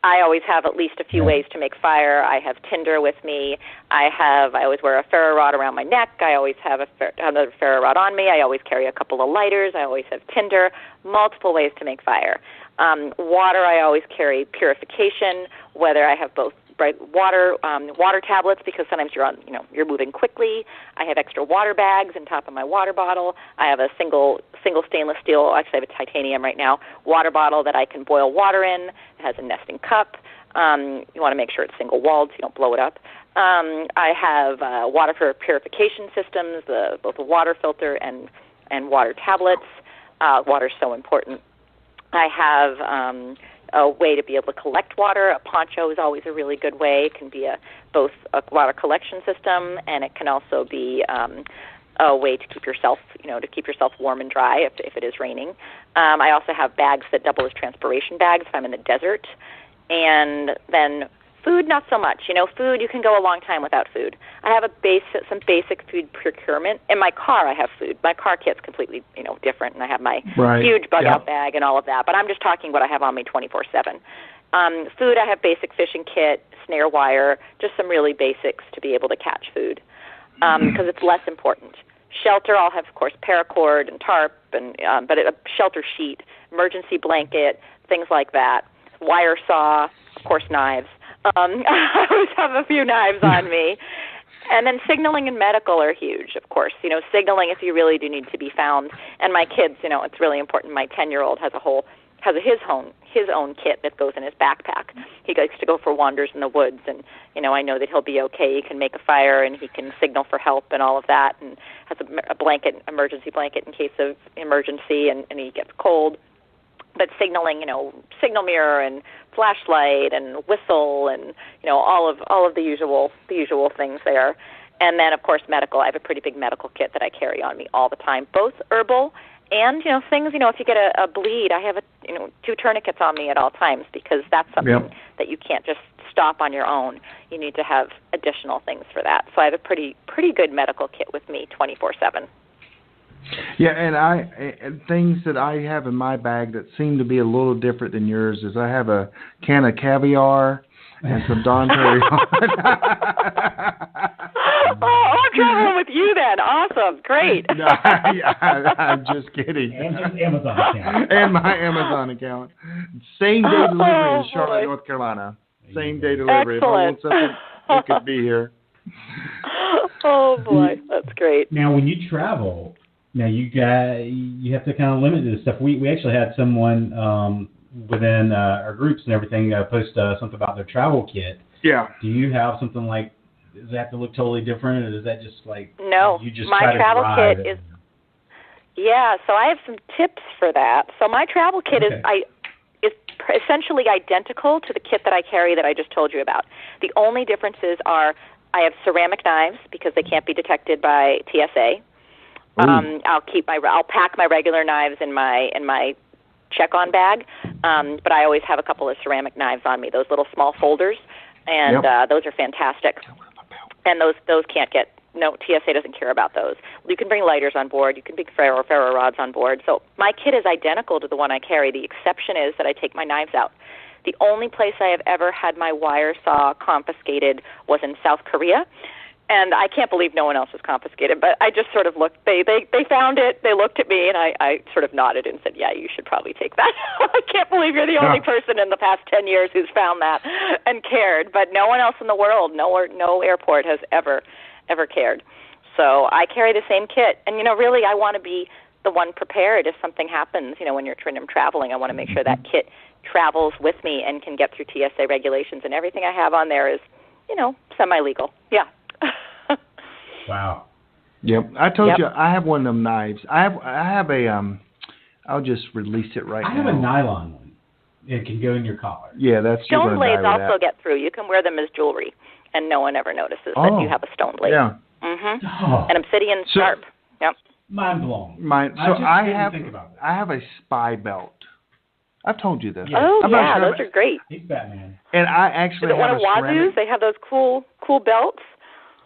I always have at least a few ways to make fire. I have tinder with me. I always wear a ferro rod around my neck. I always have another ferro rod on me. I always carry a couple of lighters. I always have tinder. Multiple ways to make fire. Water, I always carry purification, whether I have both water tablets because sometimes you're moving quickly. I have extra water bags on top of my water bottle. I have a single stainless steel, actually I have a titanium right now, water bottle that I can boil water in. It has a nesting cup. You want to make sure it's single walled so you don't blow it up. I have water for purification systems, both a water filter and water tablets. Water is so important. I have a way to be able to collect water. A poncho is always a really good way. It can be both a water collection system, and it can also be a way to keep yourself warm and dry if it is raining. I also have bags that double as transpiration bags if I'm in the desert. And then food, not so much. Food, you can go a long time without food. I have some basic food procurement. In my car, I have food. My car kit's completely, different, and I have my huge bug-out bag and all of that. But I'm just talking what I have on me 24/7. Food, I have basic fishing kit, snare wire, just some really basics to be able to catch food because it's less important. Shelter, I'll have, of course, paracord and tarp, but a shelter sheet, emergency blanket, things like that. Wire saw, of course, knives. I always have a few knives on me. And then signaling and medical are huge, of course. Signaling if you really do need to be found. And my kids, it's really important. My 10-year-old has his own kit that goes in his backpack. He likes to go for wanders in the woods, and I know that he'll be okay. He can make a fire, and he can signal for help and all of that, and has a blanket, emergency blanket in case of emergency, and he gets cold. But signaling, signal mirror and flashlight and whistle and all of the usual things there. And then of course medical. I have a pretty big medical kit that I carry on me all the time, both herbal and things. If you get a bleed, I have 2 tourniquets on me at all times because that's something that you can't just stop on your own. You need to have additional things for that. So I have a pretty good medical kit with me 24/7. Yeah, and things that I have in my bag that seem to be a little different than yours is I have a can of caviar and some Don Perignon. I'm traveling with you then. Awesome, great. No, I'm just kidding. And his Amazon account. And my Amazon account. Same day delivery in Charlotte, North Carolina. Same day delivery. Excellent. If I want something, it could be here. Oh boy, that's great. Now, when you travel. Now you have to kind of limit this stuff. We actually had someone within our groups and everything post something about their travel kit. Yeah. Do you have something like? Does that have to look totally different, or is that just like? No, you just my travel kit is. Yeah, so I have some tips for that. So my travel kit is essentially identical to the kit that I carry that I just told you about. The only differences are I have ceramic knives because they can't be detected by TSA. I'll pack my regular knives in my check-on bag, but I always have a couple of ceramic knives on me, those little small folders, and those are fantastic. And those can't get, no, TSA doesn't care about those. You can bring lighters on board. You can bring ferro rods on board. So my kit is identical to the one I carry. The exception is that I take my knives out. The only place I have ever had my wire saw confiscated was in South Korea. And I can't believe no one else was confiscated, but I just sort of looked. They found it. They looked at me, and I sort of nodded and said, yeah, you should probably take that. I can't believe you're the only person in the past 10 years who's found that and cared. But no one else in the world, no airport has ever cared. So I carry the same kit. And, really I want to be the one prepared if something happens. When you're traveling, I want to make sure that kit travels with me and can get through TSA regulations. And everything I have on there is, semi-legal. Yeah. Wow. Yep. I told you I have one of them knives. I have a I'll just release it now. I have a nylon one. It can go in your collar. Yeah, that's stone blades also get through. You can wear them as jewelry, and no one ever notices that you have a stone blade. Yeah. Mm-hmm. Oh. And obsidian sharp. Yep. Mind blown. I have a spy belt. I've told you this. Oh, yeah, those are great. He's Batman. And I actually have one of Wazoo's? They have those cool belts.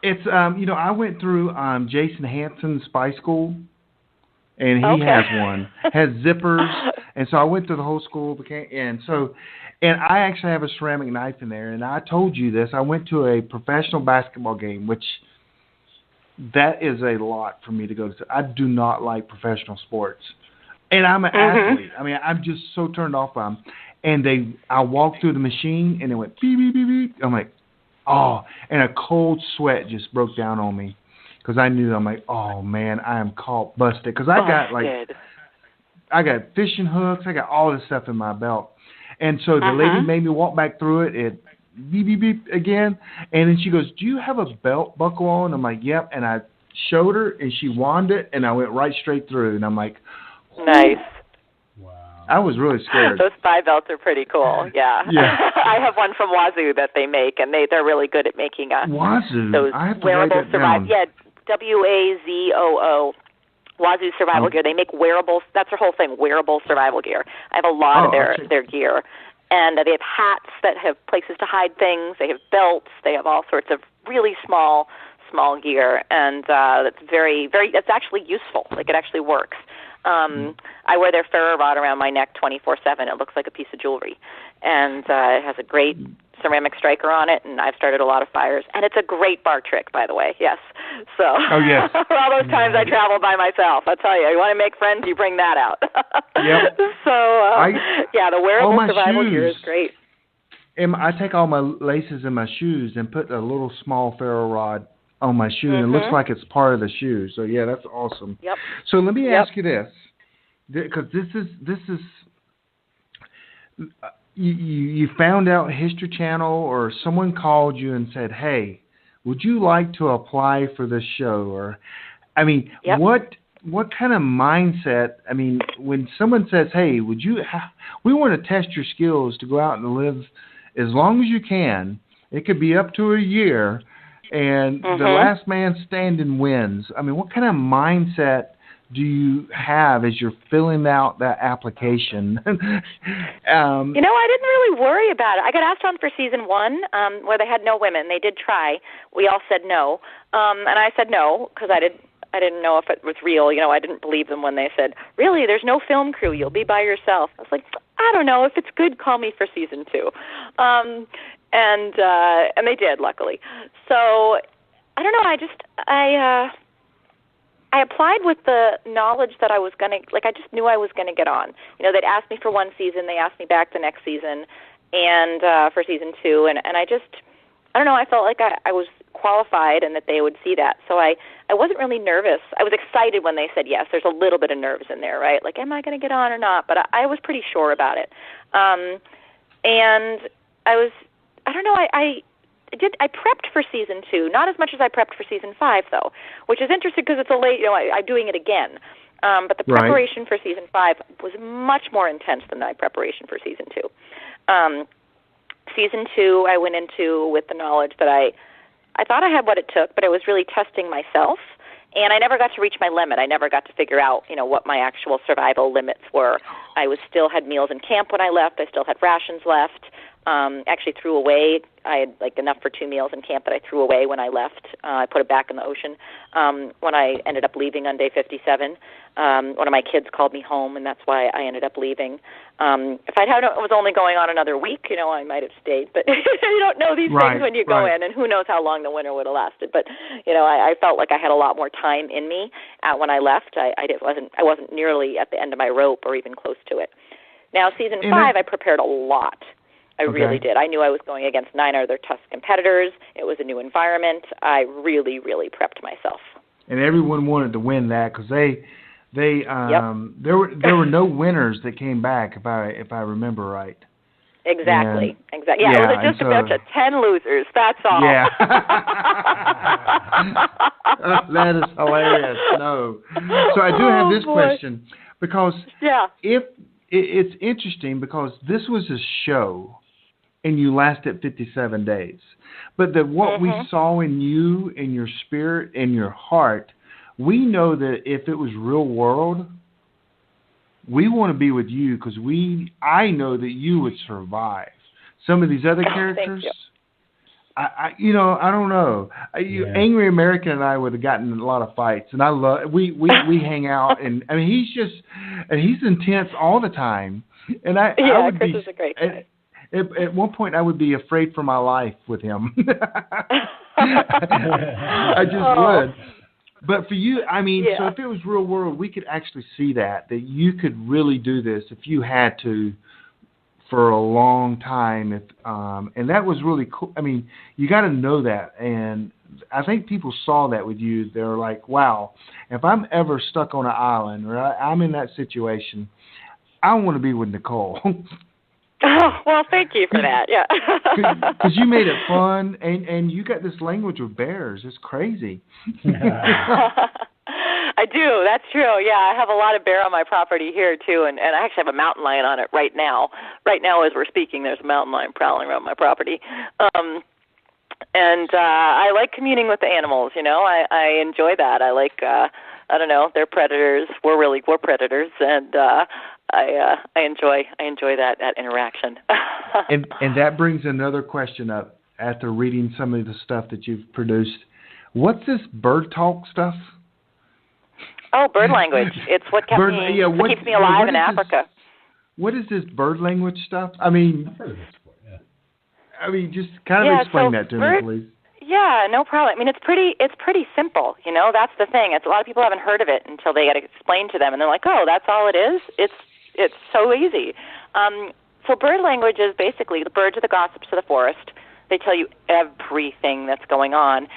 It's I went through Jason Hansen's spy school, and he has one, has zippers, and so I went through the whole school, and I actually have a ceramic knife in there. And I told you this. I went to a professional basketball game, which that is a lot for me to go to. I do not like professional sports, and I'm an athlete. I mean, I'm just so turned off by them. And I walked through the machine, and it went beep beep beep beep. I'm like, oh, and a cold sweat just broke down on me because I knew. I'm like, oh man, I am caught busted because I got fishing hooks, I got all this stuff in my belt, and so the lady made me walk back through it. It beep beep beep again, and then she goes, "Do you have a belt buckle on?" I'm like, "Yep," and I showed her, and she wand it, and I went right straight through, and I'm like, nice. I was really scared. Those spy belts are pretty cool. Yeah. I have one from Wazoo that they make, and they're really good at making Wazoo. Those I have to wearable write that down. Yeah, WAZOO. Wazoo survival gear. They make wearables. That's their whole thing. Wearable survival gear. I have a lot of their gear, and they have hats that have places to hide things. They have belts. They have all sorts of really small gear, and that's very, very. It's actually useful. Like it actually works. I wear their ferro rod around my neck 24/7. It looks like a piece of jewelry, and it has a great ceramic striker on it. And I've started a lot of fires, and it's a great bar trick, by the way. Yes. So. Oh yes. For all those times I travel by myself, I tell you, want to make friends, you bring that out. Yep. So the wearable survival gear is great. And I take all my laces in my shoes and put a little small ferro rod on my shoe, and it looks like it's part of the shoe. So yeah, that's awesome. Yep. So let me ask you this, because this is you found out History Channel or someone called you and said, "Hey, would you like to apply for this show?" Or, I mean, what kind of mindset? I mean, when someone says, "Hey, we want to test your skills to go out and live as long as you can. It could be up to a year." And the last man standing wins. I mean, what kind of mindset do you have as you're filling out that application? I didn't really worry about it. I got asked on for season 1 where they had no women. They did try. We all said no. And I said no because I didn't know if it was real. I didn't believe them when they said, really, there's no film crew. You'll be by yourself. I was like, I don't know. If it's good, call me for season 2. And they did, luckily. So I don't know. I applied with the knowledge that I was going to, I just knew I was going to get on. They'd asked me for 1 season. They asked me back the next season and for season 2. And I don't know, I felt like I was qualified and that they would see that. So I wasn't really nervous. I was excited when they said yes. There's a little bit of nerves in there, right? Like, am I going to get on or not? But I was pretty sure about it. And I don't know, I prepped for season 2, not as much as I prepped for season 5, though, which is interesting because it's I'm doing it again. But the preparation for season 5 was much more intense than my preparation for season 2. Season 2, I went into with the knowledge that I thought I had what it took, but I was really testing myself And I never got to reach my limit. I never got to figure out, what my actual survival limits were. I still had meals in camp when I left. I still had rations left. Actually threw away. I had enough for 2 meals in camp that I threw away when I left. I put it back in the ocean. When I ended up leaving on day 57, one of my kids called me home, and that's why I ended up leaving. If it was only going on another week, I might have stayed. But you don't know these things when you go in, and who knows how long the winter would have lasted. But I felt like I had a lot more time in me when I left. I wasn't nearly at the end of my rope or even close to it. Now, season 5, I prepared a lot. I really did. I knew I was going against 9 other tough competitors. It was a new environment. I really, really prepped myself. And everyone wanted to win that because there were no winners that came back if I remember right. Exactly. Yeah, it was just a bunch of 10 losers. That's all. Yeah. That is hilarious. No. So I do have this question because if it's interesting because this was a show. And you lasted 57 days. But what we saw in you, in your spirit, in your heart, we know that if it was real world, we want to be with you because I know that you would survive. Some of these other characters, I don't know. Angry American and I would have gotten in a lot of fights, and we hang out, and I mean he's intense all the time, and I would Chris be. Is a great guy. At one point, I would be afraid for my life with him. I just would. But for you, so if it was real world, we could actually see that you could really do this if you had to for a long time. And that was really cool. You got to know that. And I think people saw that with you. They're like, wow, if I'm ever stuck on an island or I'm in that situation, I want to be with Nicole. Oh, well, thank you for that. Yeah. Because you made it fun, and you got this language with bears. It's crazy. I do. That's true. Yeah, I have a lot of bear on my property here, too, and I actually have a mountain lion on it right now. Right now, as we're speaking, there's a mountain lion prowling around my property. And I like communing with the animals, I enjoy that. I like, they're predators. We're predators, and I enjoy that interaction. and that brings another question up after reading some of the stuff that you've produced. What's this bird talk stuff? Oh, bird language. It's what keeps me alive in Africa. What is this bird language stuff? I've heard of this before, just kind of explain that to me, please. Yeah, no problem. It's pretty simple. That's the thing. A lot of people haven't heard of it until they get it explained to them, and they're like, oh, that's all it is? It's so easy. So bird language is basically the birds are the gossips of the forest. They tell you everything that's going on,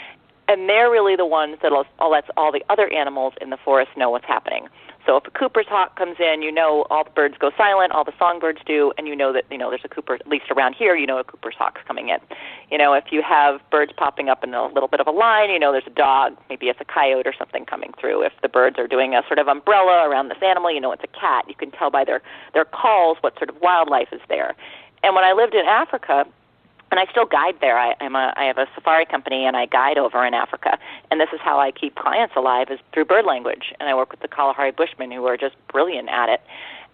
and they're really the ones that lets all the other animals in the forest know what's happening. So if a Cooper's hawk comes in, all the birds go silent, all the songbirds do, and that there's a Cooper, at least around here, a Cooper's hawk's coming in. If you have birds popping up in a little bit of a line, there's a dog, maybe it's a coyote or something coming through. If the birds are doing a sort of umbrella around this animal, it's a cat. You can tell by their calls what sort of wildlife is there. And when I lived in Africa, and I still guide there. I have a safari company, and I guide over in Africa. And this is how I keep clients alive, is through bird language. And I work with the Kalahari Bushmen, who are just brilliant at it.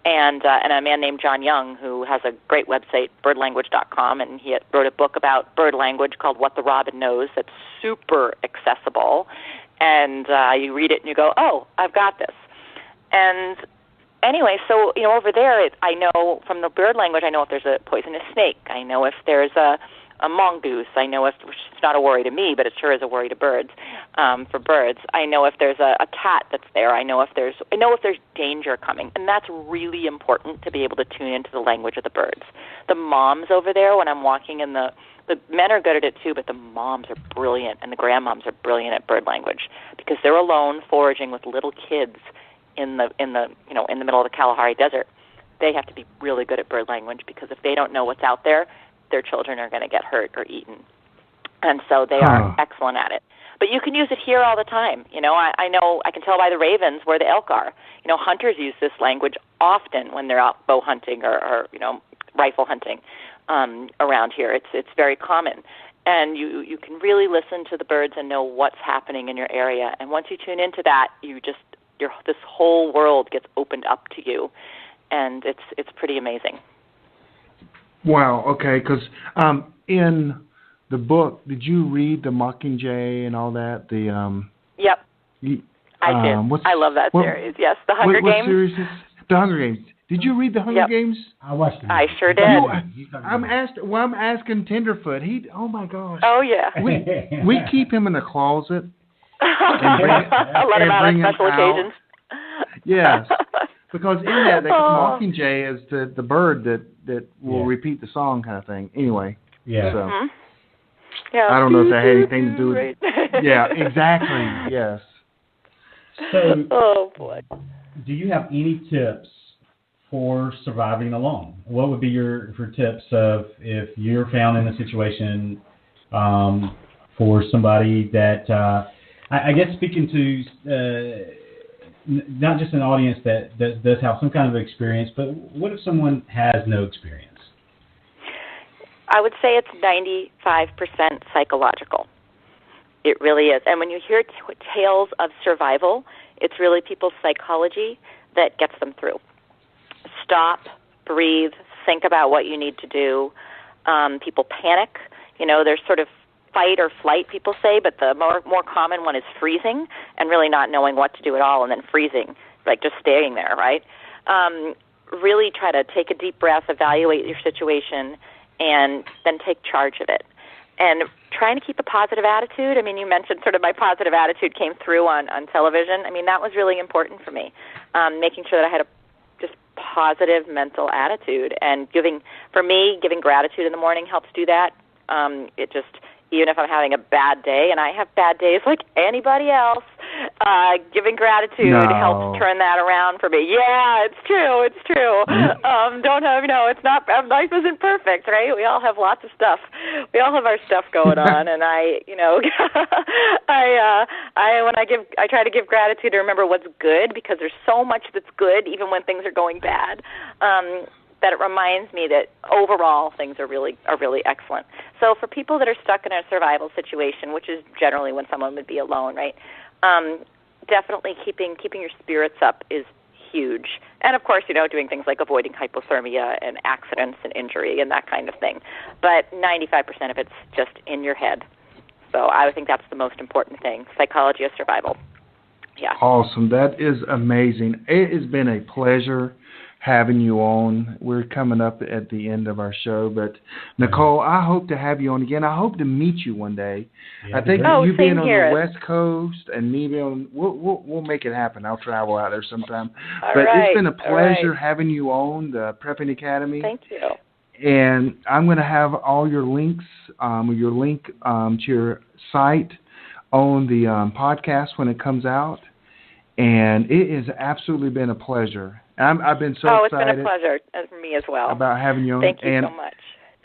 And a man named John Young, who has a great website, birdlanguage.com, and he wrote a book about bird language called What the Robin Knows that's super accessible. And you read it, and you go, oh, I've got this. And anyway, so, over there, I know from the bird language, I know if there's a poisonous snake. I know if there's a mongoose. I know which is not a worry to me, but it sure is a worry to birds, for birds. I know if there's a cat that's there. I know if there's danger coming. And that's really important to be able to tune into the language of the birds. The moms over there, when I'm walking in the men are good at it too, but the moms are brilliant, and the grandmoms are brilliant at bird language because they're alone foraging with little kids in the middle of the Kalahari Desert. They have to be really good at bird language because if they don't know what's out there, their children are going to get hurt or eaten. And so they are excellent at it. But you can use it here all the time. I know I can tell by the ravens where the elk are. Hunters use this language often when they're out bow hunting or rifle hunting around here. It's very common. and you can really listen to the birds and know what's happening in your area. And once you tune into that, this whole world gets opened up to you, and it's pretty amazing. Wow. Okay. Because in the book, did you read the Mockingjay and all that? Yep. I did. I love that series. Yes, The Hunger Games. What series is The Hunger Games? Did you read The Hunger Games? I watched it. I sure did. I'm asking Tenderfoot. Oh my gosh. Oh yeah. We keep him in the closet. Let him out on special occasions. Yes, because in that Mockingjay is the bird that will repeat the song kind of thing. Anyway. Yeah. So. Mm-hmm. Yeah. I don't know if that had anything to do with it. Yeah. Exactly. Yes. So, oh boy. Do you have any tips for surviving alone? What would be your tips of if you're found in a situation for somebody that I guess speaking to not just an audience that does have some kind of experience, but what if someone has no experience? I would say it's 95% psychological. It really is. And when you hear tales of survival, it's really people's psychology that gets them through. Stop, breathe, think about what you need to do. People panic. There's sort of fight or flight, people say, but the more common one is freezing and really not knowing what to do at all, and then freezing, like just staying there, right? Really try to take a deep breath, evaluate your situation, and then take charge of it. And trying to keep a positive attitude. I mean, you mentioned sort of my positive attitude came through on television. I mean, that was really important for me, making sure that I had a just positive mental attitude. And giving gratitude in the morning helps do that. It just, even if I'm having a bad day, and I have bad days like anybody else, giving gratitude helps turn that around for me. Yeah, it's true. It's not, life isn't perfect, right? We all have lots of stuff. We all have our stuff going on, and I try to give gratitude to remember what's good, because there's so much that's good, even when things are going bad. That it reminds me that overall things are really excellent. So for people that are stuck in a survival situation, which is generally when someone would be alone, right? Definitely keeping your spirits up is huge. And of course, doing things like avoiding hypothermia and accidents and injury and that kind of thing. But 95% of it's just in your head. So I would think that's the most important thing, psychology of survival. Yeah. Awesome. That is amazing. It has been a pleasure having you on. We're coming up at the end of our show, but Nicole, I hope to have you on again. I hope to meet you one day. I think you being on the West Coast and me being on, we'll make it happen. I'll travel out there sometime. It's been a pleasure having you on the Prepping Academy. Thank you. And I'm going to have all your links, your link to your site on the podcast when it comes out. And it has absolutely been a pleasure. I've been so excited. Oh, it's been a pleasure for me as well. About having you on. Thank you so much.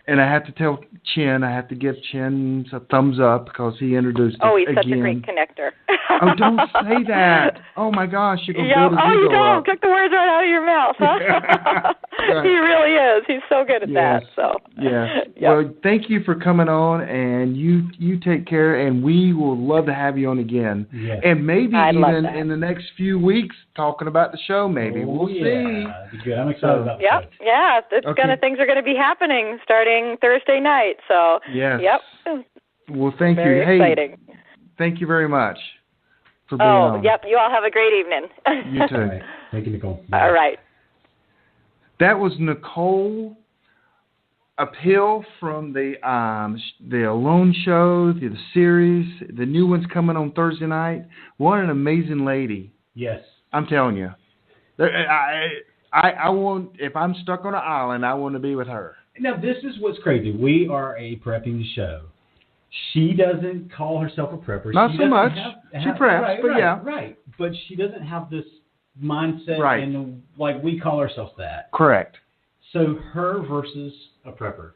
And I have to tell Chin, I have to give Chin a thumbs up because he introduced us again. Oh, he's such a great connector. Oh, don't say that. Oh, my gosh. You're going to build his ego you don't. up. Took the words right out of your mouth, huh? Right. He really is. He's so good at that. So. Yes. Yep. Well, thank you for coming on, and you take care, and we will love to have you on again. Yes. And maybe even in the next few weeks talking about the show, maybe. We'll see. That'd be good. I'm excited about that. Yep. Yeah. Things are going to be happening starting Thursday night. So, yes. Yep. Well, thank you. Very exciting. Thank you very much for being on. Yep. You all have a great evening. You too. All right. Thank you, Nicole. All right. That was Nicole Apelian from the Alone Show, the series. The new one's coming on Thursday night. What an amazing lady. Yes. I'm telling you. I want, if I'm stuck on an island, I want to be with her. Now, this is what's crazy. We are a prepping show. She doesn't call herself a prepper. Not so much. She preps, but yeah. Right. But she doesn't have this mindset, and like we call ourselves that. Correct. So her versus a prepper.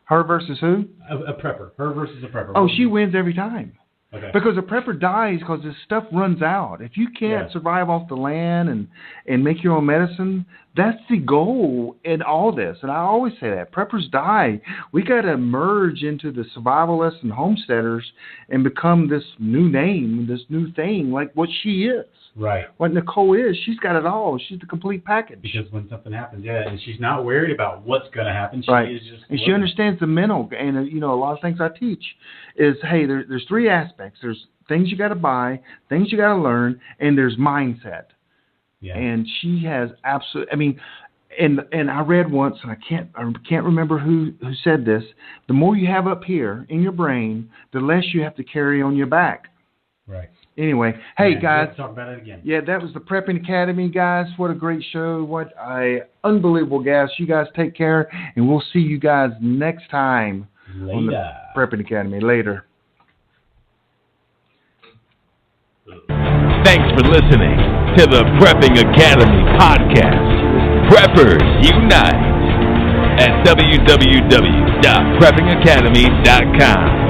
Her versus who? A prepper. Her versus a prepper. Oh, she wins every time. Okay. Because a prepper dies because his stuff runs out. If you can't survive off the land and make your own medicine, That's the goal in all this. And I always say that. Preppers die. We got to merge into the survivalists and homesteaders and become this new name, this new thing, like what she is. Right. What Nicole is. She's got it all. She's the complete package. Because when something happens, and she's not worried about what's going to happen. She is just and she understands the mental. And, a lot of things I teach is, hey, there's three aspects. There's things you got to buy, things you got to learn, and there's mindset. Yeah. And she has absolutely. And I read once, and I can't remember who said this. The more you have up here in your brain, the less you have to carry on your back. Right. Anyway, hey guys, let's talk about it again. Yeah, that was the Prepping Academy, guys. What a great show! What a unbelievable guest. You guys take care, and we'll see you guys next time on the Prepping Academy. Later. Thanks for listening to the Prepping Academy podcast. Preppers Unite at www.preppingacademy.com.